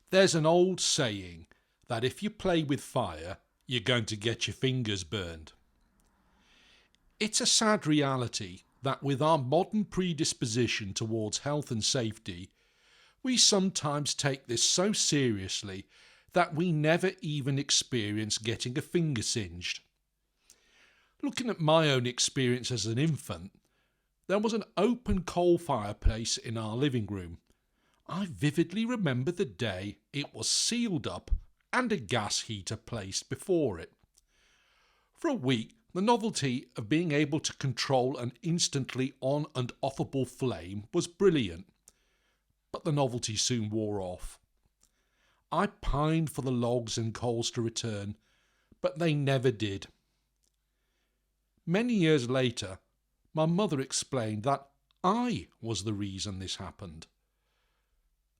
There's an old saying that if you play with fire, you're going to get your fingers burned. It's a sad reality that with our modern predisposition towards health and safety, we sometimes take this so seriously that we never even experience getting a finger singed. Looking at my own experience as an infant, there was an open coal fireplace in our living room. I vividly remember the day it was sealed up and a gas heater placed before it. For a week, the novelty of being able to control an instantly on and offable flame was brilliant, but the novelty soon wore off. I pined for the logs and coals to return, but they never did. Many years later, my mother explained that I was the reason this happened.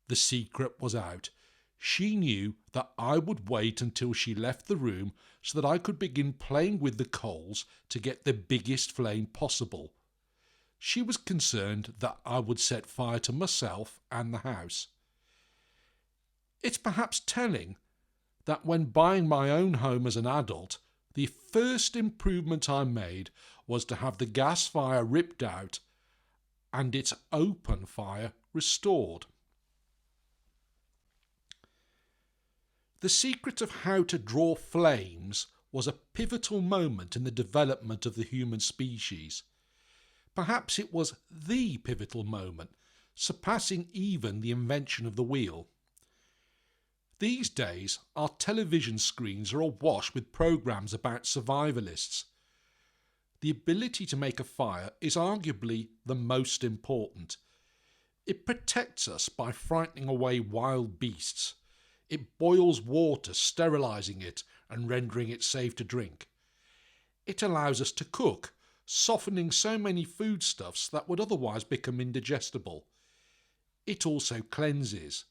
The secret was out. She knew that I would wait until she left the room so that I could begin playing with the coals to get the biggest flame possible. She was concerned that I would set fire to myself and the house. It's perhaps telling that when buying my own home as an adult, the first improvement I made was to have the gas fire ripped out and its open fire restored. The secret of how to draw flames was a pivotal moment in the development of the human species. Perhaps it was the pivotal moment, surpassing even the invention of the wheel. These days, our television screens are awash with programs about survivalists. The ability to make a fire is arguably the most important. It protects us by frightening away wild beasts. It boils water, sterilising it and rendering it safe to drink. It allows us to cook, softening so many foodstuffs that would otherwise become indigestible. It also cleanses.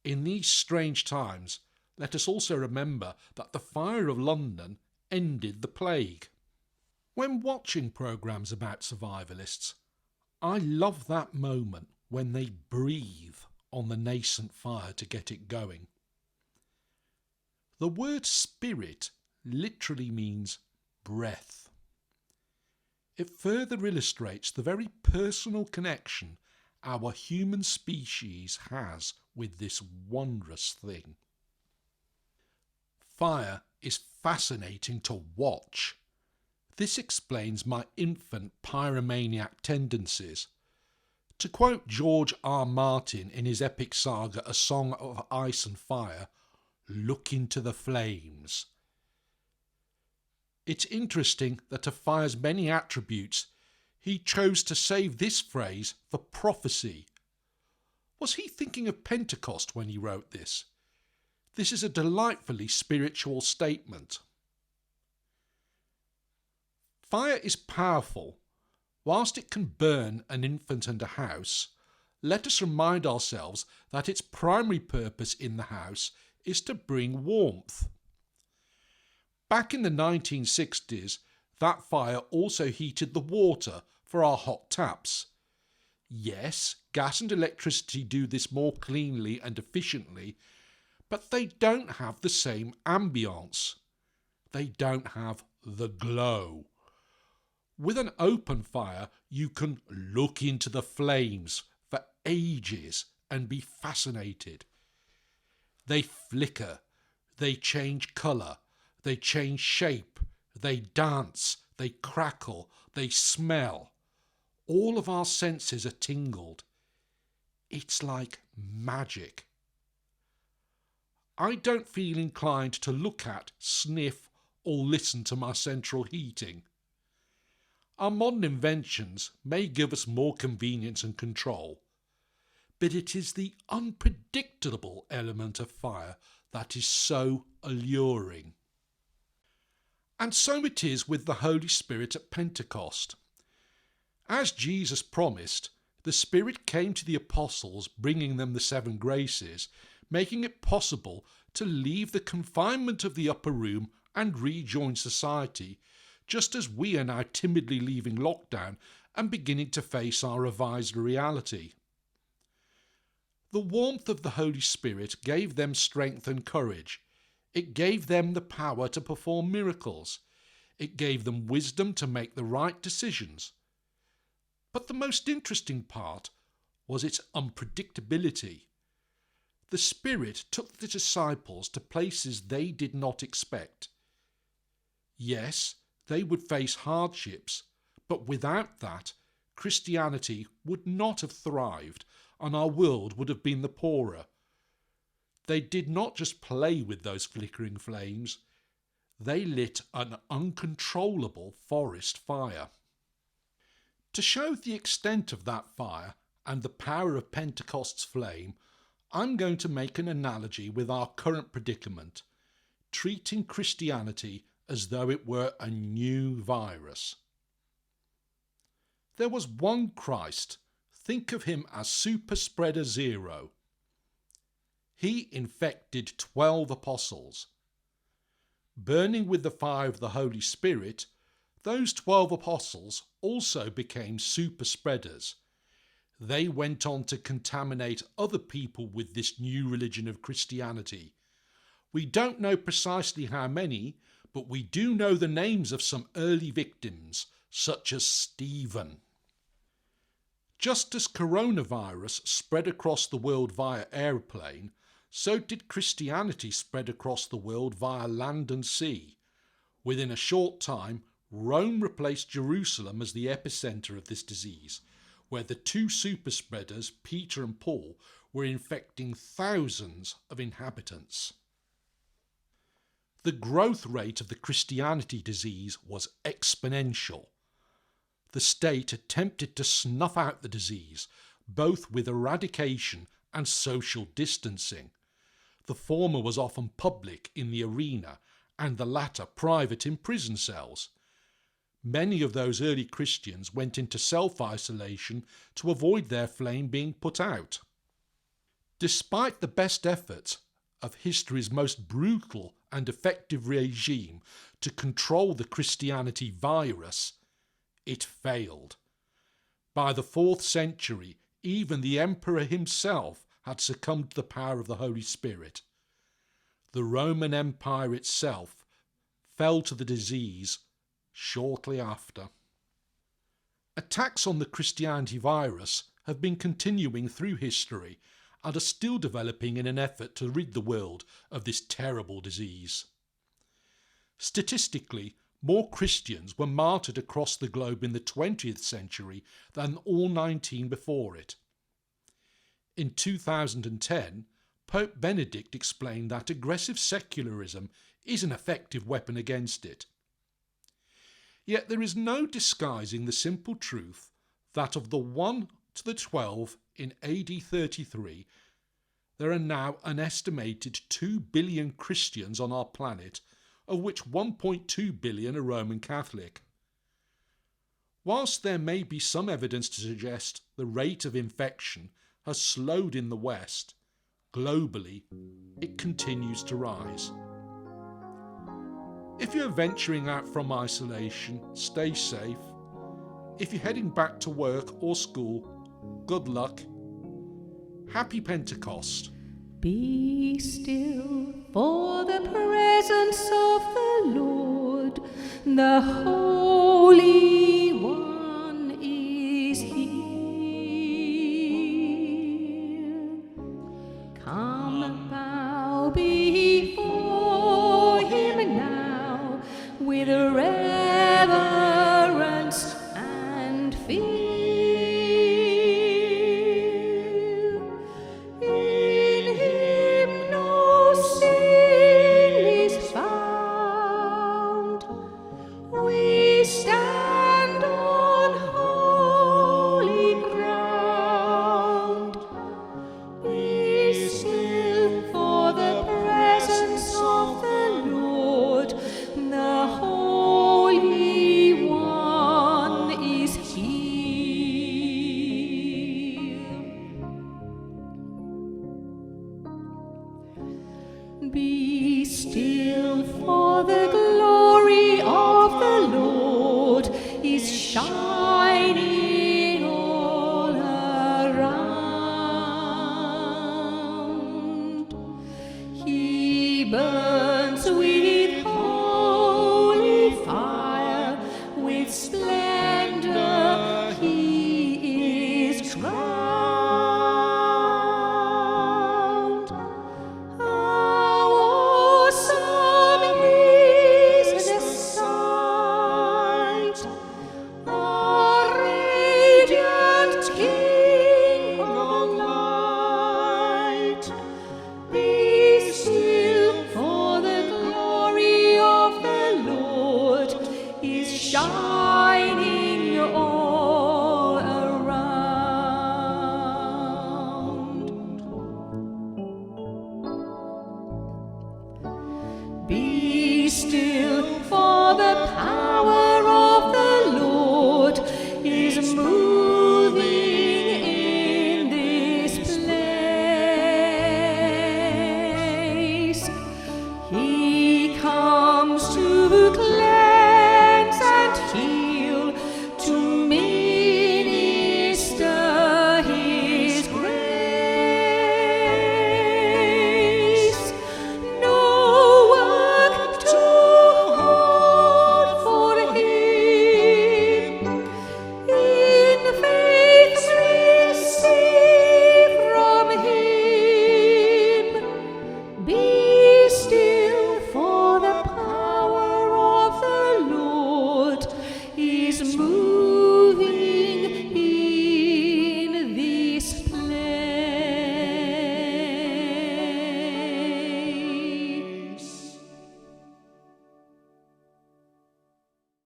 In these strange times, let us also remember that the fire of London ended the plague. When watching programmes about survivalists, I love that moment when they breathe on the nascent fire to get it going. The word spirit literally means breath. It further illustrates the very personal connection our human species has with this wondrous thing. Fire is fascinating to watch. This explains my infant pyromaniac tendencies. To quote George R. Martin in his epic saga A Song of Ice and Fire, look into the flames. It's interesting that of fire's many attributes, he chose to save this phrase for prophecy. Was he thinking of Pentecost when he wrote this? This is a delightfully spiritual statement. Fire is powerful. Whilst it can burn an infant and a house, let us remind ourselves that its primary purpose in the house is to bring warmth. Back in the 1960s, that fire also heated the water for our hot taps. Yes, gas and electricity do this more cleanly and efficiently, but they don't have the same ambience. They don't have the glow. With an open fire, you can look into the flames for ages and be fascinated. They flicker, they change colour, they change shape, they dance, they crackle, they smell. All of our senses are tingled. It's like magic. I don't feel inclined to look at, sniff, or listen to my central heating. Our modern inventions may give us more convenience and control, but it is the unpredictable element of fire that is so alluring. And so it is with the Holy Spirit at Pentecost. As Jesus promised, the Spirit came to the apostles, bringing them the 7 graces, making it possible to leave the confinement of the upper room and rejoin society, just as we are now timidly leaving lockdown and beginning to face our revised reality. The warmth of the Holy Spirit gave them strength and courage. It gave them the power to perform miracles. It gave them wisdom to make the right decisions. But the most interesting part was its unpredictability. The Spirit took the disciples to places they did not expect. Yes, they would face hardships, but without that, Christianity would not have thrived and our world would have been the poorer. They did not just play with those flickering flames, they lit an uncontrollable forest fire. To show the extent of that fire and the power of Pentecost's flame, I'm going to make an analogy with our current predicament, treating Christianity as though it were a new virus. There was one Christ. Think of him as Super Spreader Zero. He infected 12 apostles. Burning with the fire of the Holy Spirit, those 12 apostles also became super spreaders. They went on to contaminate other people with this new religion of Christianity. We don't know precisely how many, but we do know the names of some early victims, such as Stephen. Just as coronavirus spread across the world via airplane, so did Christianity spread across the world via land and sea. Within a short time, Rome replaced Jerusalem as the epicenter of this disease, where the two super spreaders, Peter and Paul, were infecting thousands of inhabitants. The growth rate of the Christianity disease was exponential. The state attempted to snuff out the disease, both with eradication and social distancing. The former was often public in the arena, and the latter private in prison cells. Many of those early Christians went into self-isolation to avoid their flame being put out. Despite the best efforts of history's most brutal and effective regime to control the Christianity virus, it failed. By the 4th century, even the emperor himself had succumbed to the power of the Holy Spirit. The Roman Empire itself fell to the disease shortly after. Attacks on the Christianity virus have been continuing through history and are still developing in an effort to rid the world of this terrible disease. Statistically, more Christians were martyred across the globe in the 20th century than all 19 before it. In 2010, Pope Benedict explained that aggressive secularism is an effective weapon against it. Yet there is no disguising the simple truth that of the 1 to the 12 in AD 33, there are now an estimated 2 billion Christians on our planet, of which 1.2 billion are Roman Catholic. Whilst there may be some evidence to suggest the rate of infection has slowed in the West, globally it continues to rise. If you're venturing out from isolation, stay safe. If you're heading back to work or school, good luck. Happy Pentecost. Be still for the presence of the Lord, the Holy One is here. Come bow before him now with reverence and fear. Be still, for the glory of the Lord is shining all around. burns with holy fire, with splendor he is crowned. How awesome is the sight, our radiant King of light. Be still, for the glory of the Lord is shining all around. Be still,